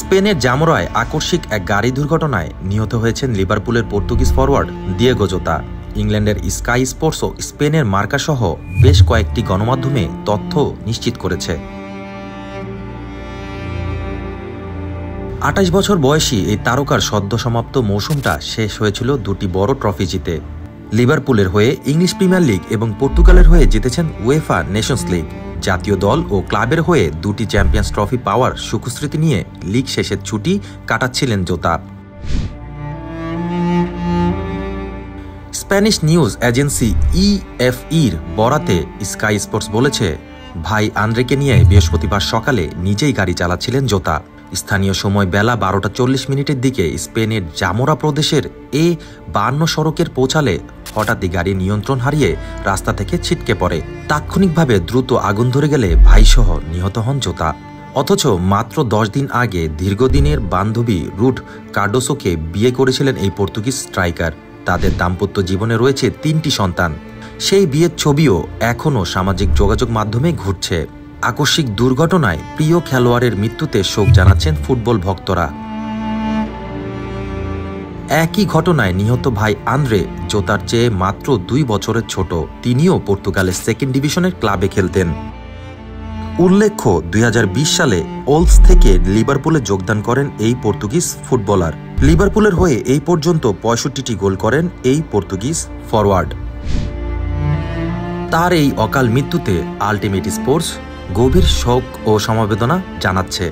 স্পেনের জামোরায় আকস্মিক এক গাড়ি দুর্ঘটনায় নিহত হয়েছেন লিভারপুলের পর্তুগিজ ফরওয়ার্ড দিয়েগো জোতা। ইংল্যান্ডের স্কাই স্পোর্টসও স্পেনের মার্কাসহ বেশ কয়েকটি গণমাধ্যমে তথ্য নিশ্চিত করেছে। ২৮ বছর বয়সী এই তারকার সদ্য সমাপ্ত মৌসুমটা শেষ হয়েছিল দুটি বড় ট্রফি জিতে। লিভারপুলের হয়ে ইংলিশ প্রিমিয়ার লিগ এবং পর্তুগালের হয়ে জিতেছেন উয়েফা নেশনস লিগ। জাতীয় দল ও ক্লাবের হয়ে দুটি চ্যাম্পিয়ন্স ট্রফি পাওয়ার সুখস্মৃতি নিয়ে লিগ শেষের ছুটি কাটাচ্ছিলেন জোতা। স্প্যানিশ নিউজ এজেন্সি ইএফইর বরাতে স্কাই স্পোর্টস বলেছে, ভাই আন্দ্রেকে নিয়ে বৃহস্পতিবার সকালে নিজেই গাড়ি চালাচ্ছিলেন জোতা। স্থানীয় সময় বেলা ১২টা ৪০ দিকে স্পেনের জামোরা প্রদেশের A52 সড়কের পৌঁছালে হঠাৎই গাড়ি নিয়ন্ত্রণ হারিয়ে রাস্তা থেকে ছিটকে পড়ে। তাৎক্ষণিকভাবে দ্রুত আগুন ধরে গেলে ভাইসহ নিহত হন জোতা। অথচ মাত্র ১০ দিন আগে দীর্ঘদিনের বান্ধবী রুথ কার্ডোসোকে বিয়ে করেছিলেন এই পর্তুগিজ স্ট্রাইকার। তাদের দাম্পত্য জীবনে রয়েছে ৩টি সন্তান। সেই বিয়ের ছবিও এখনও সামাজিক যোগাযোগ মাধ্যমে ঘুরছে। আকস্মিক দুর্ঘটনায় প্রিয় খেলোয়াড়ের মৃত্যুতে শোক জানাচ্ছেন ফুটবল ভক্তরা। একই ঘটনায় নিহত ভাই আন্দ্রে জোতার চেয়ে মাত্র ২ বছরের ছোট। তিনিও পর্তুগালের সেকেন্ড ডিভিশনের ক্লাবে খেলতেন। উল্লেখ্য, ২০২০ সালে ওলস থেকে লিভারপুলে যোগদান করেন এই পর্তুগিজ ফুটবলার। লিভারপুলের হয়ে এই পর্যন্ত ৬৫টি গোল করেন এই পর্তুগিজ ফরওয়ার্ড। তার এই অকাল মৃত্যুতে আলটিমেট স্পোর্টস গভীর শোক ও সমবেদনা জানাচ্ছে।